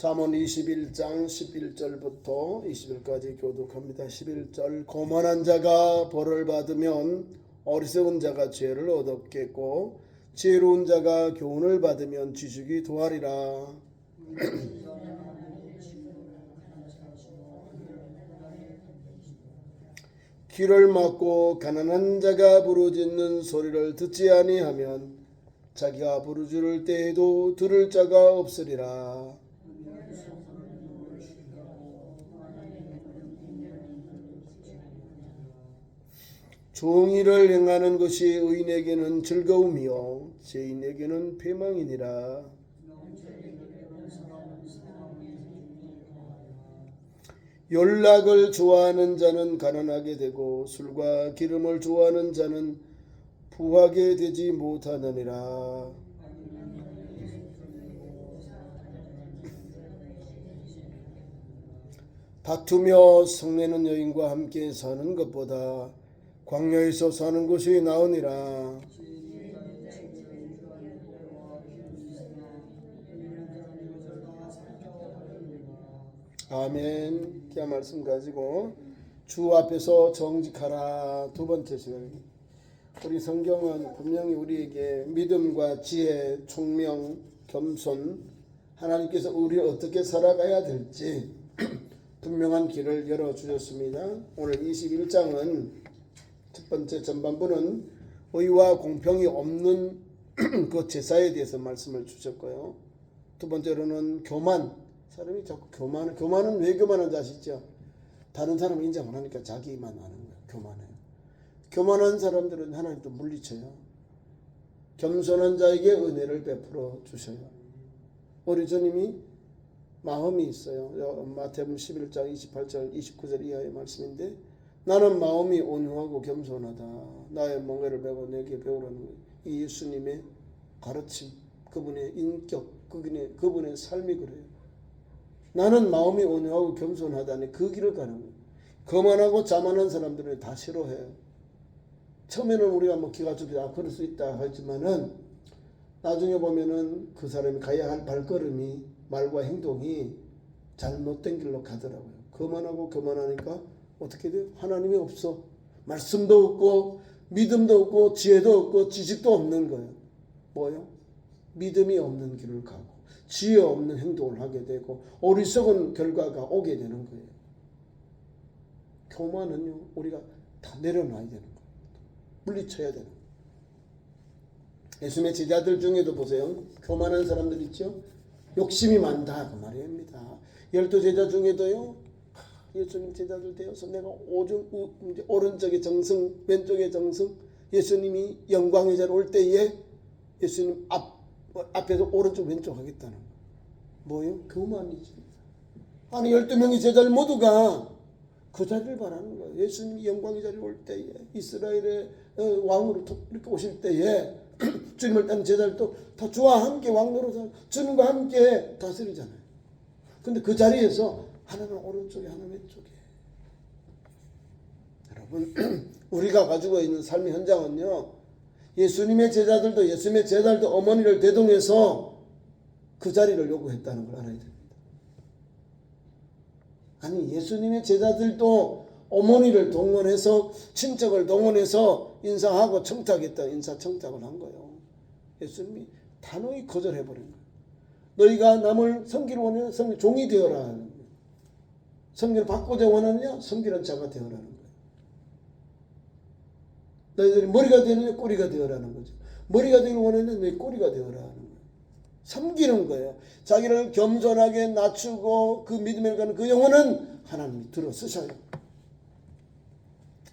잠언 21장 11절부터 20절까지 교독합니다. 11절 고만한 자가 벌을 받으면 어리석은 자가 죄를 얻었겠고 지혜로운 자가 교훈을 받으면 지식이 도하리라. 귀를 막고 가난한 자가 부르짖는 소리를 듣지 아니하면 자기가 부르짖을 때에도 들을 자가 없으리라. 정의를 행하는 것이 의인에게는 즐거움이요 죄인에게는 패망이니라. 연락을 좋아하는 자는 가난하게 되고 술과 기름을 좋아하는 자는 부하게 되지 못하느니라. 다투며 성내는 여인과 함께 사는 것보다 광야에서 사는 것이 나으니라. 아멘. 귀한 말씀 가지고 주 앞에서 정직하라. 두 번째 시간. 우리 성경은 분명히 우리에게 믿음과 지혜, 총명, 겸손, 하나님께서 우리를 어떻게 살아가야 될지 분명한 길을 열어주셨습니다. 오늘 21장은 첫 번째 전반부는 의와 공평이 없는 그 제사에 대해서 말씀을 주셨고요. 두 번째로는 교만. 사람이 자꾸 교만은 왜 교만한지 아시죠? 다른 사람 인정 안 하니까 자기만 하는 거예요. 교만해요. 교만한 사람들은 하나님도 물리쳐요. 겸손한 자에게 은혜를 베풀어 주셔요. 우리 주님이 마음이 있어요. 마태복음 11장 28절 29절 이하의 말씀인데 나는 마음이 온유하고 겸손하다. 나의 멍에를 메고 내게 배우라는 거예요. 이 예수님의 가르침, 그분의 인격, 그분의 삶이 그래요. 나는 마음이 온유하고 겸손하다니 그 길을 가는 거예요. 거만하고 자만한 사람들은 다 싫어해요. 처음에는 우리가 기가 죽이다 그럴 수 있다 하지만은 나중에 보면은 그 사람이 가야 할 발걸음이 말과 행동이 잘못된 길로 가더라고요. 거만하고 교만하니까 어떻게 돼요? 하나님이 없어. 말씀도 없고 믿음도 없고 지혜도 없고 지식도 없는 거예요. 뭐요? 믿음이 없는 길을 가고 지혜 없는 행동을 하게 되고 어리석은 결과가 오게 되는 거예요. 교만은요 우리가 다 내려놔야 되는 거예요. 물리쳐야 되는 거예요. 예수님의 제자들 중에도 보세요. 교만한 사람들 있죠. 욕심이 많다 그 말입니다. 12제자 중에도요. 예수님 제자들 되어서 내가 오른쪽에 정승 왼쪽에 정승 예수님이 영광의 자리에 올 때에 예수님 앞에서 오른쪽 왼쪽 하겠다는 거. 뭐요? 교만이지. 아니 12명의 제자들 모두가 그 자리를 바라는 거예요. 예수님이 영광의 자리에 올 때에 이스라엘의 왕으로 이렇게 오실 때에 주님을 따른 제자들도 다 주와 함께 왕노릇하고 주님과 함께 다스리잖아요. 근데 그 자리에서 하나는 오른쪽에 하나는 왼쪽에. 여러분 우리가 가지고 있는 삶의 현장은요. 예수님의 제자들도 어머니를 대동해서 그 자리를 요구했다는 걸 알아야 됩니다. 아니 예수님의 제자들도 어머니를 동원해서 친척을 동원해서 인사하고 청탁했다. 인사청탁을 한 거예요. 예수님이 단호히 거절해버린 거예요. 너희가 남을 섬기를 원하는 종이 되어라 하는 거예요. 섬기를 받고자 원하느냐? 섬기는 자가 되어라는 거예요. 너희들이 머리가 되느냐? 꼬리가 되어라는 거죠. 머리가 되기를 원하느냐? 너희 꼬리가 되어라 하는 거예요. 섬기는 거예요. 자기를 겸손하게 낮추고 그 믿음에 가는 그 영혼은 하나님이 들어 쓰셔요.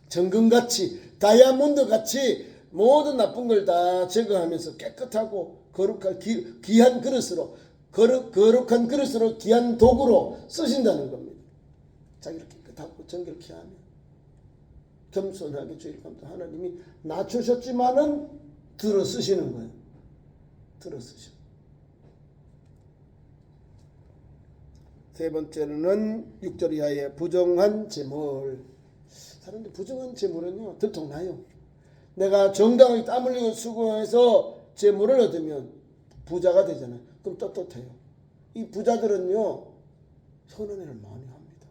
정금같이 다이아몬드같이 모든 나쁜 걸 다 제거하면서 깨끗하고 거룩한 귀한 그릇으로 거룩한 그릇으로 귀한 도구로 쓰신다는 겁니다. 자기를 깨끗하고 정결케 하면 겸손하게 주일 감도 하나님이 낮추셨지만은 들어 쓰시는 거예요. 들어 쓰셔. 세 번째로는 6절 이하의 부정한 재물. 사람들 부정한 재물은요 들통나요. 내가 정당하게 땀 흘리고 수고해서 재물을 얻으면 부자가 되잖아요. 그럼 떳떳해요. 이 부자들은요 선한 일을 많이 합니다.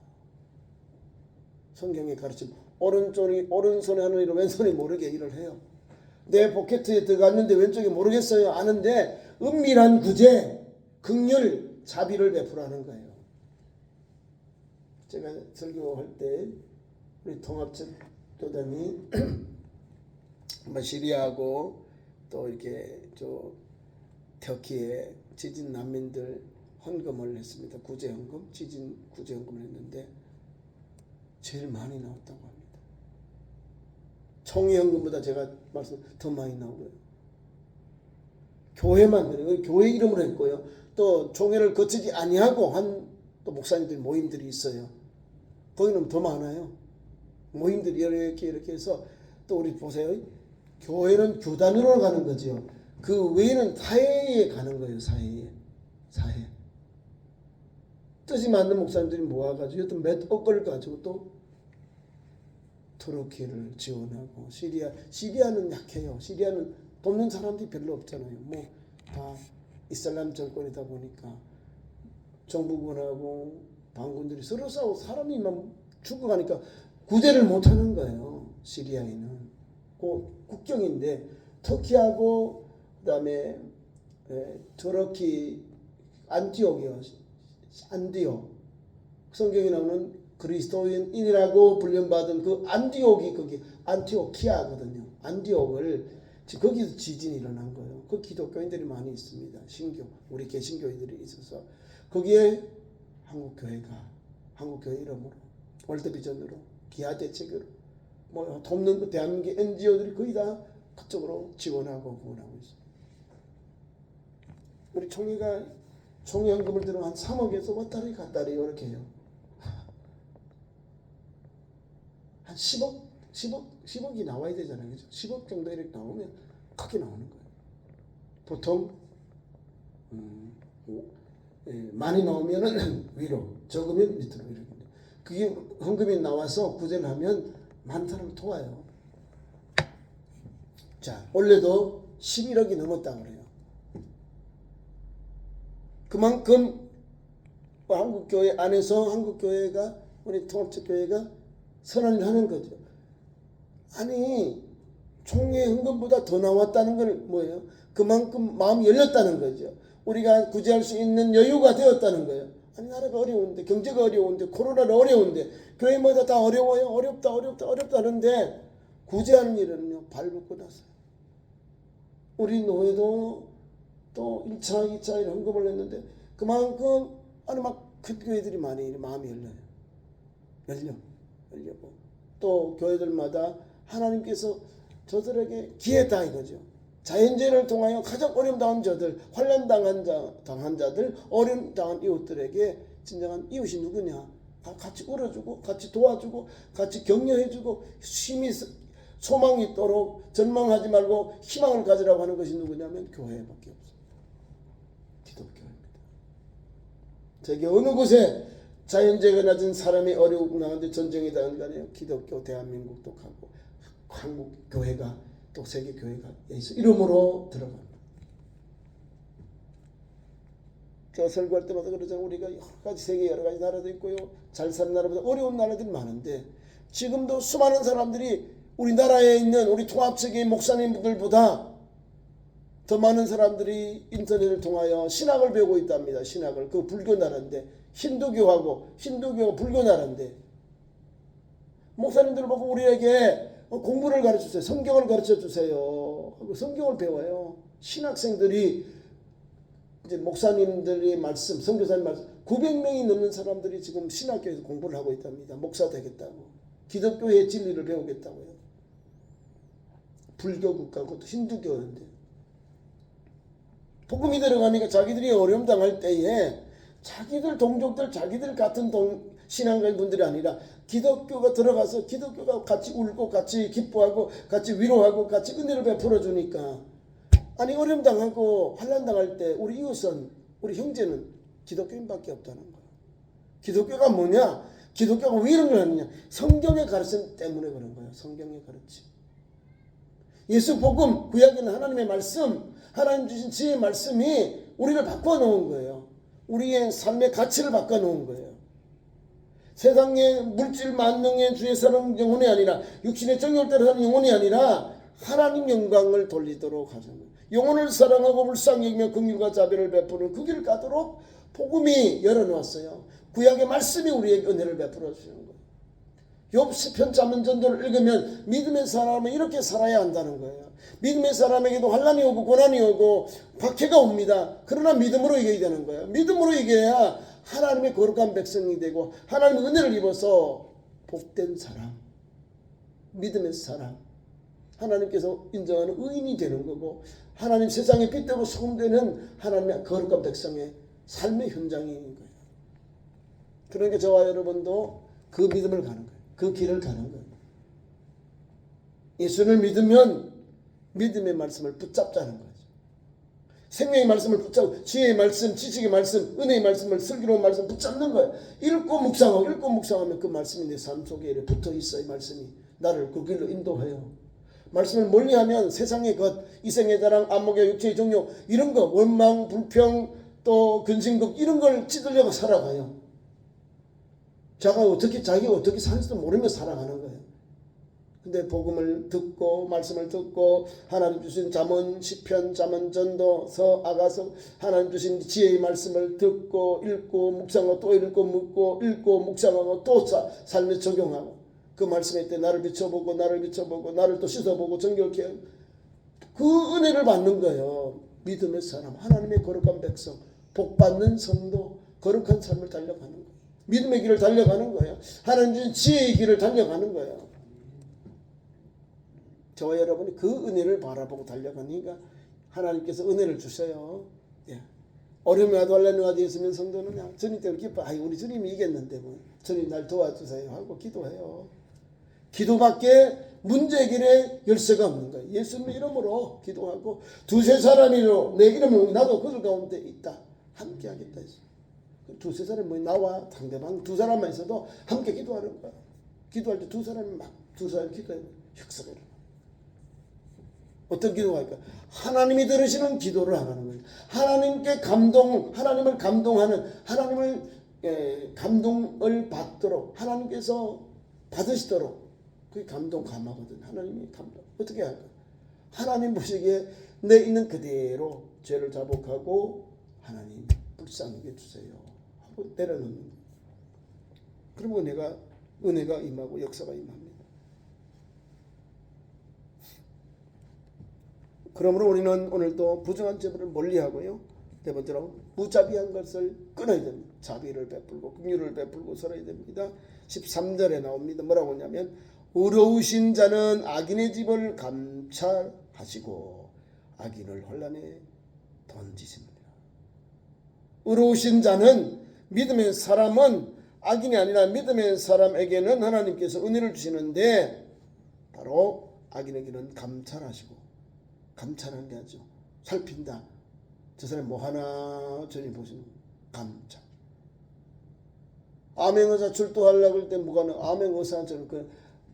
성경에 가르침 오른손에 하는 일을 왼손이 모르게 일을 해요. 내 포켓에 들어갔는데 왼쪽이 모르겠어요. 아는데 은밀한 구제, 긍휼, 자비를 베풀어하는 거예요. 제가 설교할 때 우리 통합적 교단이 시리아하고 또 이렇게 터키에 지진 난민들 헌금을 했습니다. 구제 헌금, 지진 구제 헌금을 했는데 제일 많이 나왔다고 합니다. 총회 헌금보다 제가 말씀 더 많이 나오고요. 교회만 그래요. 교회 이름으로 했고요. 또 총회를 거치지 아니하고 한 또 목사님들 모임들이 있어요. 거기는 더 많아요. 모임들이 이렇게 해서 또 우리 보세요. 교회는 교단으로 가는 거죠. 그 외에는 사회에 가는 거예요. 사회. 뜻이 맞는 목사님들이 모아가지고 어떤 몇 억을 가지고 또 터키를 지원하고 시리아는 약해요. 시리아는 돕는 사람들이 별로 없잖아요. 뭐 다 이슬람 정권이다 보니까 정부군하고 반군들이 서로 싸우고 사람이 막 죽어가니까 구제를 못하는 거예요. 시리아에는 국경인데 터키하고 그다음에 터키 안티옥이요. 안디옥 성경에 나오는 그리스도인이라고 불림받은 그 안디옥이 거기 안티오키아거든요. 안디옥을 거기서 지진이 일어난 거예요. 그 기독교인들이 많이 있습니다. 신교 우리 개신교인들이 있어서 거기에 한국교회 이름으로 월드비전으로 기아대책으로 뭐 돕는 대한민국 NGO들이 거의 다 그쪽으로 지원하고 후원하고 있어요. 우리 총회가 총회헌금을 들어 한 3억에서 왔다리 갔다리 이렇게 해요. 한 10억이 나와야 되잖아요. 그죠? 10억 정도 이렇게 나오면 크게 나오는 거예요. 보통 많이 나오면은 위로, 적으면 밑으로 이렇게. 그게 헌금이 나와서 구제를 하면 많은 사람이 도와요. 자, 올해도 11억이 넘었다고 그래요. 그만큼 한국교회 안에서 한국교회가 우리 통합적교회가 선한 일을 하는 거죠. 아니 총회 헌금보다 더 나왔다는 건 뭐예요? 그만큼 마음이 열렸다는 거죠. 우리가 구제할 수 있는 여유가 되었다는 거예요. 아니 나라가 어려운데 경제가 어려운데 코로나가 어려운데 교회마다 다 어려워요. 어렵다 하는데 구제하는 일은요 발붙고 났어요. 우리 노회도 또 1차, 2차 헌금을 했는데 그만큼 아니 막 큰 교회들이 많이 마음이 열려고 또 교회들마다 하나님께서 저들에게 기회다 이거죠. 자연재해를 통하여 가장 어려움 당한 자들, 환난 당한 자들, 어려움 당한 이웃들에게 진정한 이웃이 누구냐? 같이 울어주고, 같이 도와주고, 같이 격려해주고, 힘이 소망이 있도록 전망하지 말고 희망을 가지라고 하는 것이 누구냐면 교회밖에 없어요. 기독교입니다. 세계 어느 곳에 자연재해가 낮은 사람이 어려움 당하는데 전쟁이 당한 거 아니에요. 기독교 대한민국도 가고 한국 교회가 또 세계 교회가 예수 이름으로 들어갑니다. 제가 설교할 때마다 그러잖아요. 우리가 여러 가지 세계 여러 가지 나라도 있고요. 잘 사는 나라보다 어려운 나라들이 많은데 지금도 수많은 사람들이 우리나라에 있는 우리 통합체계 목사님들보다 더 많은 사람들이 인터넷을 통하여 신학을 배우고 있답니다. 신학을. 그 불교 나라인데 힌두교가 불교 나라인데 목사님들 보고 우리에게 공부를 가르쳐주세요. 성경을 가르쳐주세요. 하고 성경을 배워요. 신학생들이 이제 목사님들의 말씀, 선교사님 말씀 900명이 넘는 사람들이 지금 신학교에서 공부를 하고 있답니다. 목사 되겠다고. 기독교의 진리를 배우겠다고요. 불교 국가고 또 힌두교인데 복음이 들어가니까 자기들이 어려움 당할 때에 자기들 동족들, 자기들 같은 신앙가인 분들이 아니라 기독교가 들어가서 기독교가 같이 울고 같이 기뻐하고 같이 위로하고 같이 은혜를 베풀어 주니까 아니 어려움 당하고 환난 당할 때 우리 이웃은 우리 형제는 기독교인밖에 없다는 거예요. 기독교가 뭐냐? 기독교가 왜 이런 걸 하느냐? 성경의 가르침 때문에 그런 거예요. 성경의 가르침. 예수 복음, 구약에는 하나님의 말씀, 하나님 주신 지혜의 말씀이 우리를 바꿔 놓은 거예요. 우리의 삶의 가치를 바꿔놓은 거예요. 세상의 물질 만능의 주의 사는 영혼이 아니라 육신의 정욕을 따라 사는 영혼이 아니라 하나님 영광을 돌리도록 하는 거예요. 영혼을 사랑하고 불쌍히 여기며 긍휼과 자비를 베푸는 그 길을 가도록 복음이 열어놓았어요. 구약의 말씀이 우리에게 은혜를 베풀어 주시는 거예요. 욥 시편 잠언 전도를 읽으면 믿음의 사람은 이렇게 살아야 한다는 거예요. 믿음의 사람에게도 환난이 오고 고난이 오고 박해가 옵니다. 그러나 믿음으로 이겨야 되는 거예요. 믿음으로 이겨야 하나님의 거룩한 백성이 되고 하나님의 은혜를 입어서 복된 사람, 믿음의 사람, 하나님께서 인정하는 의인이 되는 거고 하나님 세상에 빛되고 소금되는 하나님의 거룩한 백성의 삶의 현장인 거예요. 그러니까 저와 여러분도 그 믿음을 가는 거예요. 그 길을 가는 거예요. 예수를 믿으면 믿음의 말씀을 붙잡자는 거죠. 생명의 말씀을 붙잡고 지혜의 말씀, 지식의 말씀, 은혜의 말씀을 슬기로운 말씀 붙잡는 거예요. 읽고 묵상하면 그 말씀이 내 삶 속에 붙어 있어요. 말씀이 나를 그 길로 인도해요. 말씀을 멀리하면 세상의 것, 이생의 자랑, 안목의 육체의 종욕 이런 거 원망, 불평, 또 근심극 이런 걸 찌들려고 살아가요. 자기가 어떻게 사는지도 모르며 살아가는 거예요. 근데 복음을 듣고 말씀을 듣고 하나님 주신 잠언, 시편, 잠언, 전도, 서, 아가서 하나님 주신 지혜의 말씀을 듣고 읽고 묵상하고 또 읽고 묻고 읽고 묵상하고 또 삶에 적용하고 그 말씀에 때 나를 비춰보고 나를 또 씻어보고 정결케 하고 그 은혜를 받는 거예요. 믿음의 사람, 하나님의 거룩한 백성, 복받는 성도, 거룩한 삶을 달려가는 거예요. 믿음의 길을 달려가는 거예요. 하나님 주신 지혜의 길을 달려가는 거예요. 저와 여러분이 그 은혜를 바라보고 달려가니까 하나님께서 은혜를 주셔요. 예. 어려움이 와도 할례는 와도 있으면 성도는 주님 때문에 기뻐. 우리 주님이 이겼는데 뭐 주님 날 도와주세요 하고 기도해요. 기도밖에 문제 해결의 열쇠가 없는 거예요. 예수님 이름으로 기도하고 두세 사람이로 내 이름을 나도 그들 가운데 있다. 함께 하겠다 했어요. 두세 사람이 나와 상대방 두 사람만 있어도 함께 기도하는 거야. 기도할 때 두 사람이 기도해요. 혁석을. 어떤 기도가 있을까? 하나님이 들으시는 기도를 하는 거예요. 하나님을 감동하는, 감동을 받도록, 하나님께서 받으시도록, 그게 감동감하거든. 하나님이 감동. 어떻게 할까? 하나님 보시기에 내 있는 그대로 죄를 자복하고, 하나님 불쌍히 해주세요. 하고 내려놓는 거예요. 그러면 은혜가 임하고 역사가 임합니다. 그러므로 우리는 오늘도 부정한 재물을 멀리하고요. 네 번째로 무자비한 것을 끊어야 됩니다. 자비를 베풀고 긍휼을 베풀고 살아야 됩니다. 13절에 나옵니다. 뭐라고 하냐면 의로우신 자는 악인의 집을 감찰하시고 악인을 혼란에 던지십니다. 의로우신 자는 믿음의 사람은 악인이 아니라 믿음의 사람에게는 하나님께서 은혜를 주시는데 바로 악인에게는 감찰하는 게 아니죠. 살핀다. 저 사람 뭐 하나 전혀 보시는 감찰. 암행의사 출두하려고 할 때 뭐가 암행의사처럼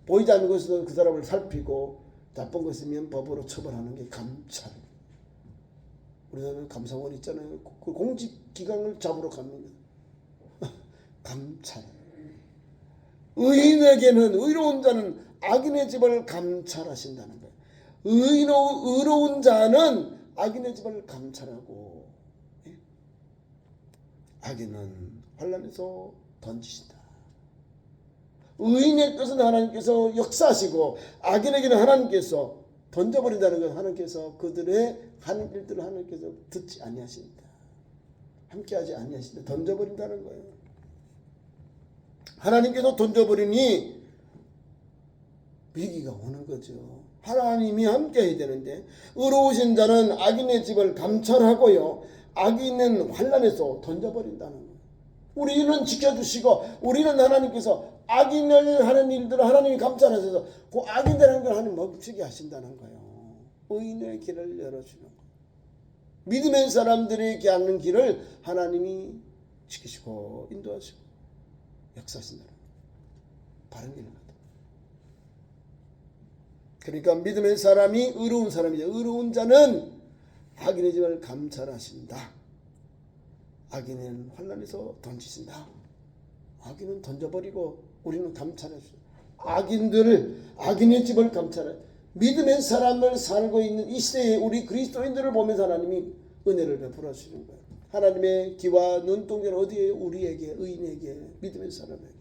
보이지 않는 것에도 그 사람을 살피고 나쁜 것 있으면 법으로 처벌하는 게 감찰. 우리나라는 감사원 있잖아요. 그 공직기강을 잡으러 갑니다. 감찰. 의로운 자는 악인의 집을 감찰하신다는 거예요. 의로운 자는 악인의 집을 감찰하고 악인은 환난에서 던지신다. 의인의 것은 하나님께서 역사하시고 악인에게는 하나님께서 던져버린다는 것. 하나님께서 그들의 하는 일들을 하나님께서 듣지 아니하신다. 함께하지 아니하신다. 던져버린다는 거예요. 하나님께서 던져버리니 위기가 오는 거죠. 하나님이 함께 해야 되는데 의로우신 자는 악인의 집을 감찰하고요. 악인은 환난에서 던져버린다는 거예요. 우리는 지켜주시고 우리는 하나님께서 악인을 하는 일들을 하나님이 감찰하셔서 그 악인들 하는 걸 하나님 멈추게 하신다는 거예요. 의인의 길을 열어주는 거예요. 믿음의 사람들이 가는 길을 하나님이 지키시고 인도하시고 역사하신다는 거예요. 바른 길을 가다. 그러니까 믿음의 사람이 의로운 사람이죠. 의로운 자는 악인의 집을 감찰하신다. 악인은 환난에서 던지신다. 악인은 던져버리고 우리는 감찰해 주죠. 악인의 집을 감찰해. 믿음의 사람을 살고 있는 이 시대에 우리 그리스도인들을 보면서 하나님이 은혜를 베풀어 주시는 거예요. 하나님의 귀와 눈동자는 어디에? 우리에게, 의인에게, 믿음의 사람에게.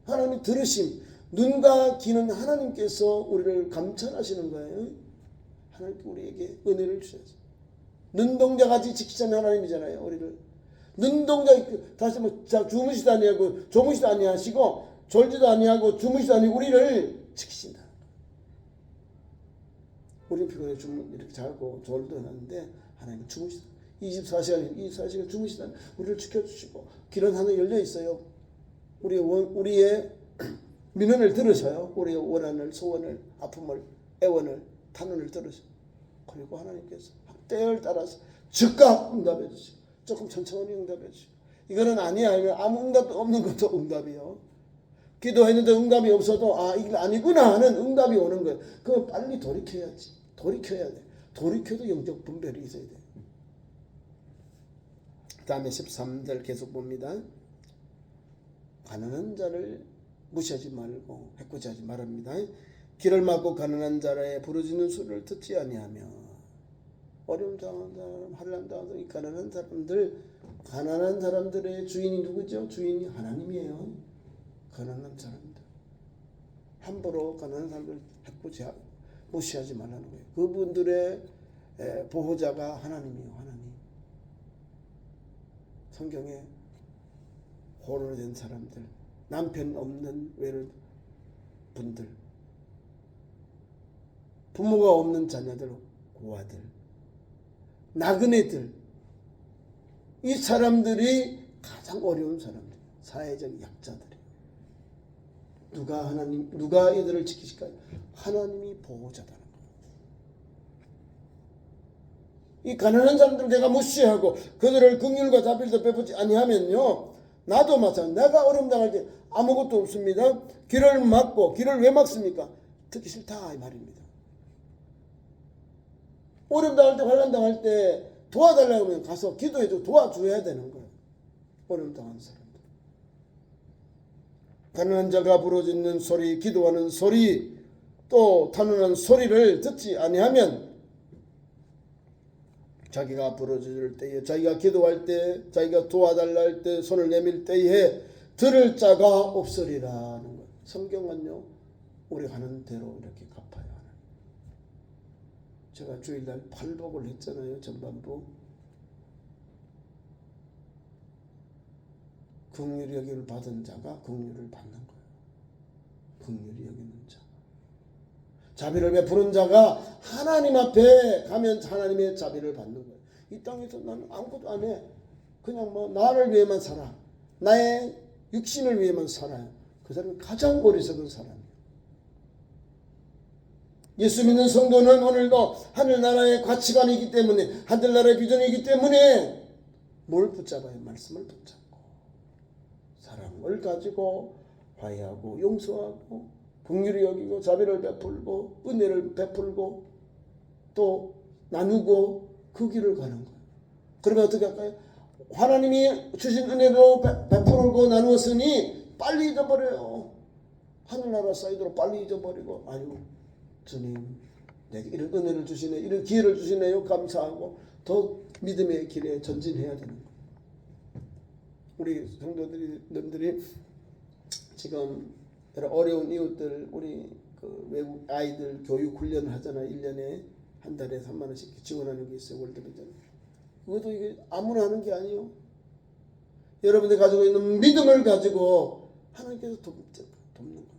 하나님이 들으심. 눈과 귀는 하나님께서 우리를 감찰하시는 거예요. 하나님께 우리에게 은혜를 주셔서. 눈동자같이 지키자는 하나님이잖아요. 우리를. 눈동자, 다시 주무시도 아니하고 조무시도 아니하시고 졸지도 아니하고 주무시도 아니하고 우리를 지키신다. 우리는 피곤해 이렇게 자고 졸도 하는데 하나님은 주무시다. 24시간 주무시다. 우리를 지켜주시고 길은 하늘 열려 있어요. 우리의 민원을 들으셔요. 우리의 원한을, 소원을, 아픔을, 애원을, 탄원을 들으셔요. 그리고 하나님께서 때를 따라서 즉각 응답해 주시고 조금 천천히 응답해 주시고 이거는 아니야 하면 아무 응답도 없는 것도 응답이요. 기도했는데 응답이 없어도 이게 아니구나 하는 응답이 오는 거예요. 그럼 빨리 돌이켜야지. 돌이켜야 돼. 돌이켜도 영적 분별이 있어야 돼. 그 다음에 13절 계속 봅니다. 가난한 자를 무시하지 말고 해코지하지 말합니다. 길을 막고 가난한 자의 부르짖는 소리를 듣지 아니하며 어려움 당한 사람, 환난 당한 사람, 이 가난한 사람들의 주인이 누구죠? 주인이 하나님이에요. 가난한 사람들. 함부로 가난한 사람들 해코지하고 무시하지 말라는 거예요. 그분들의 보호자가 하나님이에요. 하나님. 성경에 홀로 된 사람들, 남편 없는 외로운 분들, 부모가 없는 자녀들, 고아들, 나그네들, 이 사람들이 가장 어려운 사람들, 사회적 약자들이에요. 누가 이들을 지키실까요? 하나님이 보호자다는 거예요. 이 가난한 사람들을 내가 무시하고 그들을 긍휼과 자비를 베푸지 아니하면요, 나도 마찬가지. 내가 어려움 당할 때 아무것도 없습니다. 길을 막고, 길을 왜 막습니까? 듣기 싫다 이 말입니다. 어려움 당할 때, 환난 당할 때 도와달라고 하면 가서 기도해줘 도와줘야 되는 거예요. 어려움 당한 사람들. 가난한 자가 부르짖는 소리, 기도하는 소리, 또 탄원하는 소리를 듣지 아니하면 자기가 부르짖을 때에, 자기가 기도할 때, 자기가 도와달라 할 때, 손을 내밀 때에 들을 자가 없으리라는 거예요. 성경은요, 우리 하는 대로 이렇게 갚아야 하는. 제가 주일날 팔복을 했잖아요. 전반부. 긍휼히 여김을 받은 자가 긍휼을 받는 거예요. 긍휼히 여기는 자. 자비를 베푸는 자가 하나님 앞에 가면 하나님의 자비를 받는 거예요. 이 땅에서 나는 아무것도 안 해. 그냥 나를 위해만 살아. 나의 육신을 위해만 살아요. 그 사람은 가장 어리석은 사람이에요. 예수 믿는 성도는 오늘도 하늘나라의 가치관이기 때문에, 하늘나라의 비전이기 때문에 뭘 붙잡아요? 말씀을 붙잡고 사랑을 가지고 화해하고 용서하고 긍휼히 여기고 자비를 베풀고 은혜를 베풀고 또 나누고 그 길을 가는 거예요. 그러면 어떻게 할까요? 하나님이 주신 은혜로 베풀고 나누었으니 빨리 잊어버려요. 하늘나라 사이드로 빨리 잊어버리고, 아유 주님 내게 이런 은혜를 주시네, 이런 기회를 주시네요, 감사하고 더 믿음의 길에 전진해야 되는 거예요. 우리 성도들이 지금 여러 어려운 이웃들, 우리 그 외국 아이들 교육 훈련을 하잖아요. 1년에 한 달에 3만 원씩 지원하는 게 있어요. 월드비전. 그것도 이게 아무나 하는 게 아니에요. 여러분들 가지고 있는 믿음을 가지고 하나님께서 돕는 거예요.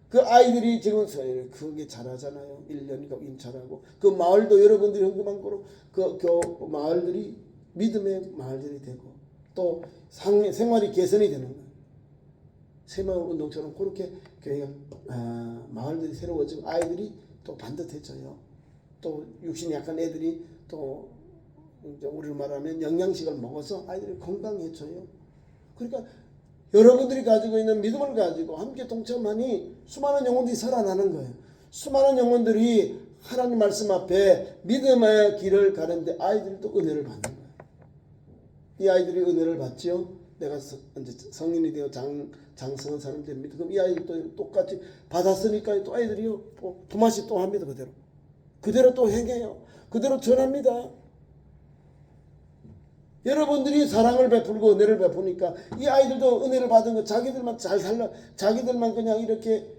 그 아이들이 지금 그게 잘하잖아요. 1년이니까 인차라고. 그 마을도 여러분들이 헌금한 거로 그 마을들이 믿음의 마을들이 되고 또 생활이 개선이 되는 거예요. 새마을 운동처럼 그렇게 교회가 마을들이 새로워지고 아이들이 또 반듯해져요. 또 육신이 약한 애들이 또 이제 우리로 말하면 영양식을 먹어서 아이들이 건강해져요. 그러니까 여러분들이 가지고 있는 믿음을 가지고 함께 동참하니 수많은 영혼들이 살아나는 거예요. 수많은 영혼들이 하나님 말씀 앞에 믿음의 길을 가는데 아이들도 은혜를 받는 거예요. 이 아이들이 은혜를 받지요. 내가 이제 성인이 되어 장성한 사람이 됩니다. 그럼 이 아이들도 똑같이 받았으니까 또 아이들이요 도마시 또 합니다. 그대로 또 행해요. 그대로 전합니다. 여러분들이 사랑을 베풀고 은혜를 베푸니까 이 아이들도 은혜를 받은 거 자기들만 잘 살라, 자기들만 그냥 이렇게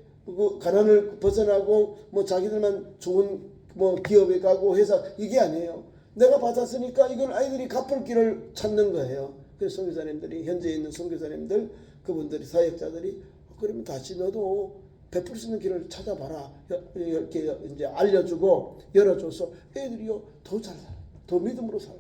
가난을 벗어나고 뭐 자기들만 좋은 뭐 기업에 가고 회사 이게 아니에요. 내가 받았으니까 이걸 아이들이 갚을 길을 찾는 거예요. 그래서 선교사님들이 현재 있는 선교사님들 그분들이 사역자들이 그러면 다시 너도 베풀 수 있는 길을 찾아봐라 이렇게 이제 알려주고 열어줘서 애들이요 더 잘 살아, 더 믿음으로 살아.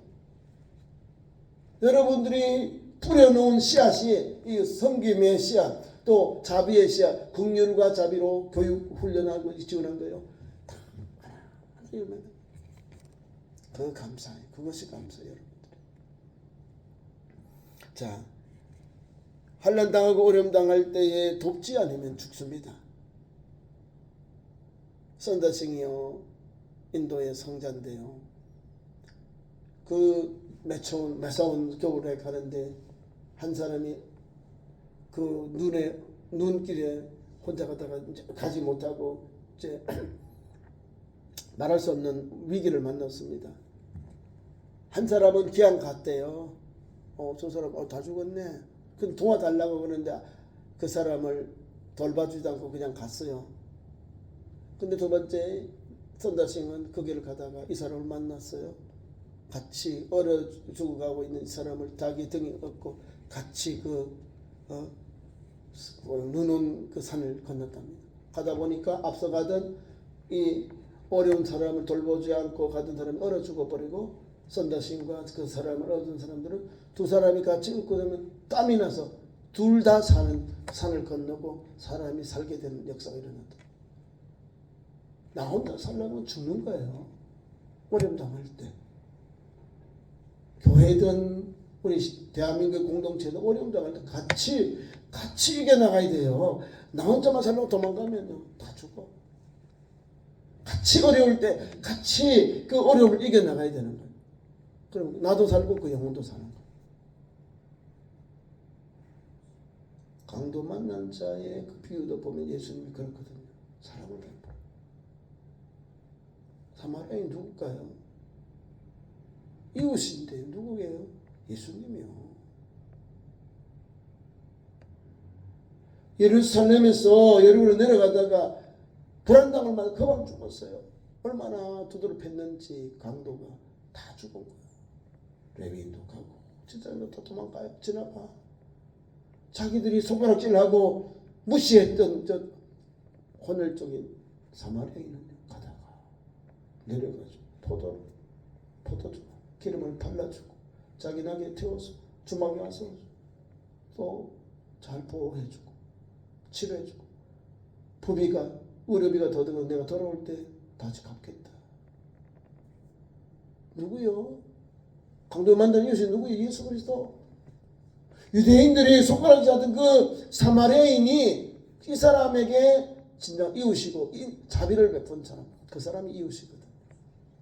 여러분들이 뿌려놓은 씨앗이 이 섬김의 씨앗 또 자비의 씨앗 긍휼과 자비로 교육 훈련하고 지원한 거예요. 다 하나님 그 감사해요. 그것이 감사해요. 여러분들. 자, 환난 당하고 어려움 당할 때에 돕지 않으면 죽습니다. 썬더싱이요 인도의 성자인데요. 그 매서운 겨울에 가는데 한 사람이 그 눈길에 혼자 가다가 이제 가지 못하고 이제 말할 수 없는 위기를 만났습니다. 한 사람은 그냥 갔대요. 저 사람 다 죽었네. 그 도와달라고 그러는데 그 사람을 돌봐주지도 않고 그냥 갔어요. 근데 두 번째 선다싱은 그 길을 가다가 이 사람을 만났어요. 같이 얼어 죽어가고 있는 이 사람을 자기 등에 업고 같이 눈온 그 산을 건넜답니다. 가다 보니까 앞서 가던 이 어려운 사람을 돌보지 않고 가던 사람이 얼어 죽어버리고 선다신과 그 사람을 얻은 사람들은 두 사람이 같이 웃고 나면 땀이 나서 둘 다 산을 건너고 사람이 살게 되는 역사가 일어났다. 나 혼자 살려면 죽는 거예요. 어려움 당할 때. 교회든 우리 대한민국 공동체든 어려움 당할 때 같이 이겨나가야 돼요. 나 혼자만 살려고 도망가면요 다 죽어. 같이 어려울 때 같이 그 어려움을 이겨나가야 되는 거예요. 그럼 나도 살고 그 영혼도 사는 거예요. 강도 만난 자의 그 비유도 보면 예수님이 그렇거든요. 사랑을 베풀어. 사마리아인 누굴까요? 이웃인데 누구예요? 예수님이요. 예루살렘에서 여리고로 내려가다가 불안당을 맞아 금방 죽었어요. 얼마나 두드러 팼는지 강도가 다 죽은 거예요. 레위인도 가고 제자들도 다 도망가요. 지나가. 자기들이 손가락질하고 무시했던 저 혼혈적인 사마리아인은 가다가 내려가지고 포도주 기름을 발라주고 자기 나귀에 태워서 주막에 와서 또 잘 보호해주고 치료해주고 의료비가 더 들면 내가 돌아올 때 다시 갚겠다. 누구요? 강도 만든 이웃이 누구예요? 예수 그리스도. 유대인들이 손가락질하던 그 사마리아인이 이 사람에게 진정 이웃이고 자비를 베푼 사람, 그 사람이 이웃이거든.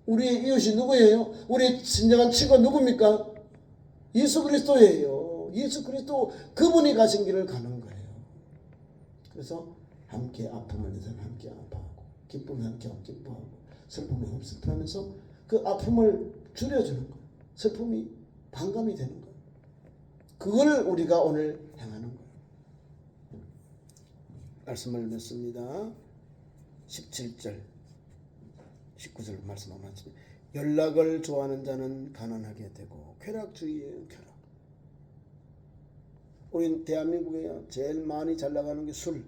우리의 이웃이 누구예요? 우리의 진정한 친구가 누굽니까? 예수 그리스도예요. 예수 그리스도 그분이 가신 길을 가는 거예요. 그래서 함께 아픔을 낸 사람 함께 아파하고 기쁨을 함께 기뻐하고 슬픔을 함께 슬퍼하면서 그 아픔을 줄여주는 거예요. 슬픔이 반감이 되는 거예요. 그걸 우리가 오늘 행하는 거예요. 말씀을 맺습니다. 17절 19절 말씀을 마칩니다. 연락을 좋아하는 자는 가난하게 되고 쾌락주의예요. 쾌락. 우리 대한민국에 제일 많이 잘 나가는 게 술,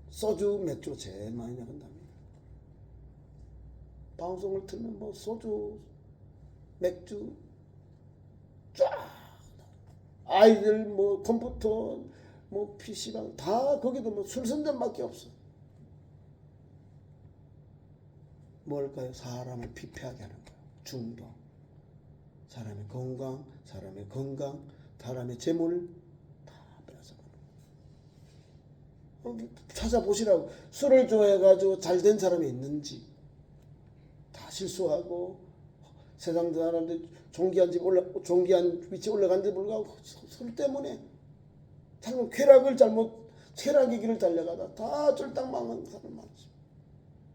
소주, 맥주 제일 많이 나간답니다. 방송을 틀면 뭐 소주, 맥주 쫙 아이들 뭐 컴퓨터 뭐 PC방 다 거기도 뭐 술 선전밖에 없어. 뭘까요? 사람을 피폐하게 하는 거예요. 중독. 사람의 건강, 사람의 재물 다 빼앗아가는 거예요. 찾아보시라고. 술을 좋아해가지고 잘된 사람이 있는지 실수하고 세상 사람들 존귀한 위치에 올라간데 불구하고 술 때문에 잘못 쾌락의 길을 달려가다 다 쫄딱 망한 사람 많지.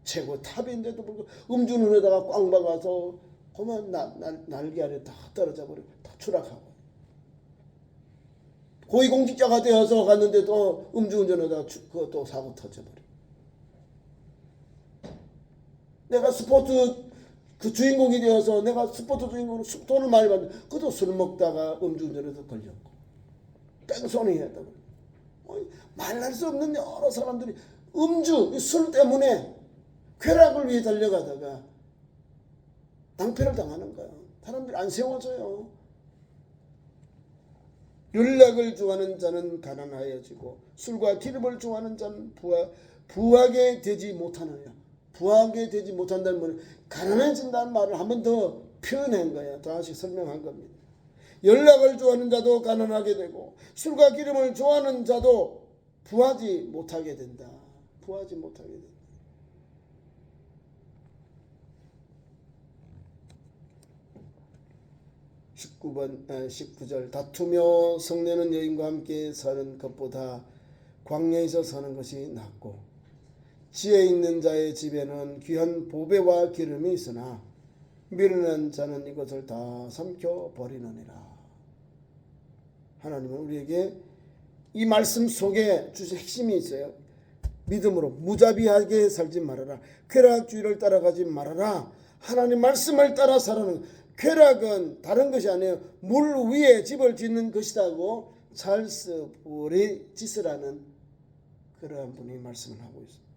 최고 탑인데도 불구하고 음주운전에다가 꽝 박아서 그만 날개 아래 다 떨어져 버리고 다 추락하고, 고위공직자가 되어서 갔는데도 음주운전에다가 그것도 사고 터져버리고, 내가 스포츠 그 주인공이 되어서 내가 스포츠 주인공으로 돈을 많이 받는, 그것도 술 먹다가 음주운전에서 걸렸고 뺑소니 했다고. 말할 수 없는 여러 사람들이 술 때문에 쾌락을 위해 달려가다가 낭패를 당하는 거야. 사람들이 안 세워져요. 윤락을 좋아하는 자는 가난하여지고 술과 기름을 좋아하는 자는 부하게 되지 못하느냐. 부하게 되지 못한다는 말은 가난해진다는 말을 한 번 더 표현한 거야. 다시 설명한 겁니다. 연락을 좋아하는 자도 가난하게 되고 술과 기름을 좋아하는 자도 부하지 못하게 된다. 부하지 못하게 된다. 19절 다투며 성내는 여인과 함께 사는 것보다 광야에서 사는 것이 낫고 지혜 있는 자의 집에는 귀한 보배와 기름이 있으나 미련한 자는 이것을 다 삼켜 버리느니라. 하나님은 우리에게 이 말씀 속에 주신 핵심이 있어요. 믿음으로 무자비하게 살지 말아라. 쾌락주의를 따라가지 말아라. 하나님 말씀을 따라 살아는, 쾌락은 다른 것이 아니에요. 물 위에 집을 짓는 것이라고 찰스 브리지스라는 그러한 분이 말씀을 하고 있습니다.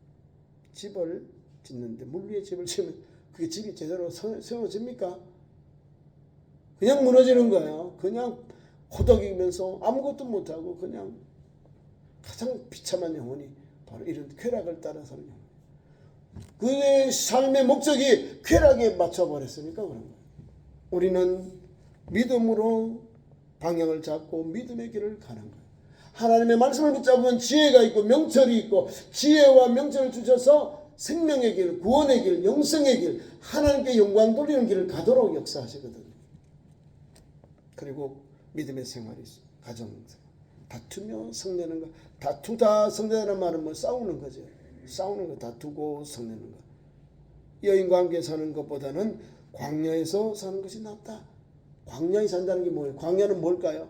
집을 짓는데 물 위에 집을 지으면 그게 집이 제대로 세워집니까? 그냥 무너지는 거예요. 그냥 호덕이면서 아무것도 못하고 그냥 가장 비참한 영혼이 바로 이런 쾌락을 따라 사는 영혼. 그의 삶의 목적이 쾌락에 맞춰버렸으니까 그런 거예요. 우리는 믿음으로 방향을 잡고 믿음의 길을 가는 거예요. 하나님의 말씀을 붙잡으면 지혜가 있고 명철이 있고, 지혜와 명철을 주셔서 생명의 길, 구원의 길, 영생의 길, 하나님께 영광 돌리는 길을 가도록 역사하시거든요. 그리고 믿음의 생활이 있어요. 가정생활. 다투며 성내는 거. 다투다 성내는 말은 뭐 싸우는 거죠. 싸우는 거, 다투고 성내는 거. 여인과 함께 사는 것보다는 광야에서 사는 것이 낫다. 광야에 산다는 게 뭐예요? 광야는 뭘까요?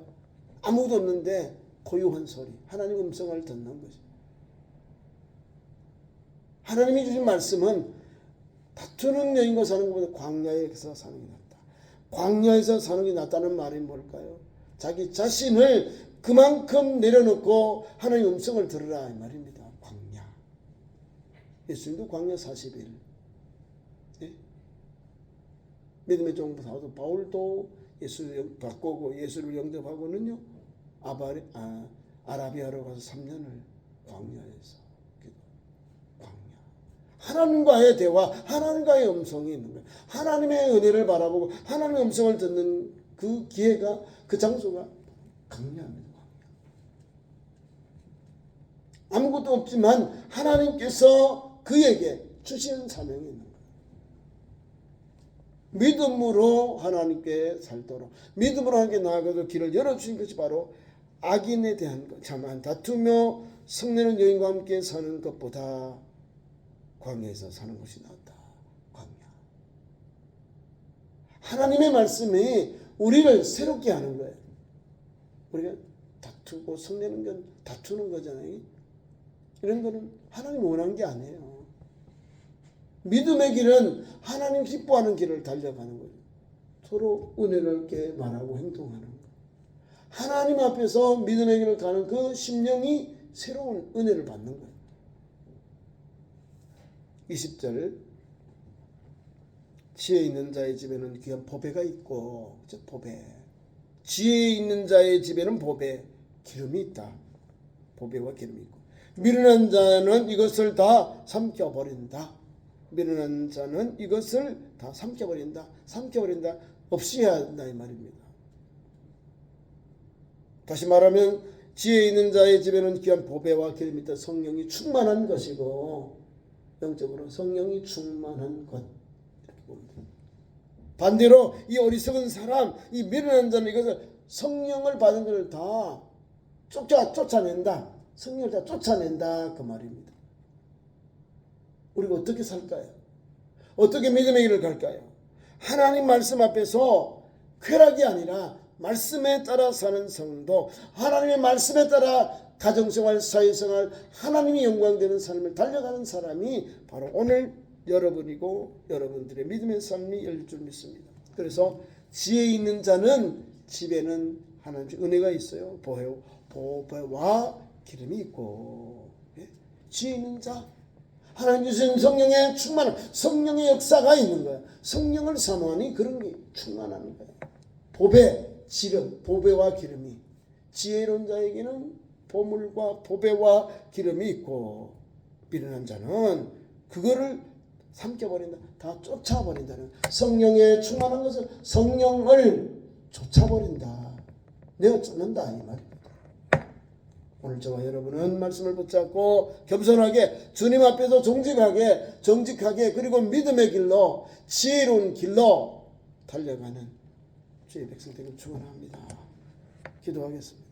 아무도 없는데 고요한 소리, 하나님 음성을 듣는 것이. 하나님이 주신 말씀은 다투는 여인과 사는 것보다 광야에서 사는 게 낫다. 광야에서 사는 게 낫다는 말이 뭘까요? 자기 자신을 그만큼 내려놓고 하나님 음성을 들으라 이 말입니다. 광야. 예수님도 광야 40일. 네? 믿음의 종부 사도 바울도 예수를 바꾸고 예수를 영접하고는요, 아라비아로 가서 3년을 광야에서 기도. 광야. 하나님과의 대화, 하나님과의 음성이 있는 거예요. 하나님의 은혜를 바라보고 하나님의 음성을 듣는 그 기회가, 그 장소가 광야입니다. 아무것도 없지만 하나님께서 그에게 주시는 사명이 있는 거예요. 믿음으로 하나님께 살도록, 믿음으로 하나님께 나아가도 길을 열어주신 것이 바로 악인에 대한 것. 참 다투며 성내는 여인과 함께 사는 것보다 광야에서 사는 것이 낫다. 광야. 하나님의 말씀이 우리를 새롭게 하는 거예요. 우리가 다투고 성내는 건 다투는 거잖아요. 이런 거는 하나님 원하는 게 아니에요. 믿음의 길은 하나님 기뻐하는 길을 달려가는 거예요. 서로 은혜를 깨 말하고 행동하는 거예요. 하나님 앞에서 믿음의 길을 가는 그 심령이 새로운 은혜를 받는 거예요. 20절 지혜 있는 자의 집에는 귀한 보배가 있고, 보배. 지혜 있는 자의 집에는 보배, 기름이 있다. 보배와 기름이 있고, 미련한 자는 이것을 다 삼켜버린다. 미련한 자는 이것을 다 삼켜버린다. 삼켜버린다. 없이 해야 한다 이 말입니다. 다시 말하면 지혜 있는 자의 집에는 귀한 보배와 기름이 있다. 성령이 충만한 것이고, 영적으로 성령이 충만한 것. 봅니다. 반대로 이 어리석은 사람, 이 미련한 자는 이것을 성령을 받은 것을 다 쫓아낸다. 성령을 다 쫓아낸다 그 말입니다. 우리가 어떻게 살까요? 어떻게 믿음의 길을 갈까요? 하나님 말씀 앞에서 쾌락이 아니라 말씀에 따라 사는 성도, 하나님의 말씀에 따라 가정생활, 사회생활, 하나님이 영광되는 삶을 달려가는 사람이 바로 오늘 여러분이고 여러분들의 믿음의 삶이 열릴 줄 믿습니다. 그래서 지혜 있는 자는 집에는 하나님의 은혜가 있어요. 보배와 기름이 있고, 지혜 있는 자, 하나님 주신 성령의 충만함, 성령의 역사가 있는 거예요. 성령을 사모하니 그런 게 충만한 거예요. 보배와 기름이, 지혜로운 자에게는 보물과 보배와 기름이 있고, 미련한 자는 그거를 삼켜버린다. 다 쫓아버린다는, 성령의 충만한 것을, 성령을 쫓아버린다. 내가 쫓는다 이 말입니다. 오늘 저와 여러분은 말씀을 붙잡고 겸손하게 주님 앞에서 정직하게 그리고 믿음의 길로, 지혜로운 길로 달려가는 주의 백성 되길 축원합니다. 기도하겠습니다.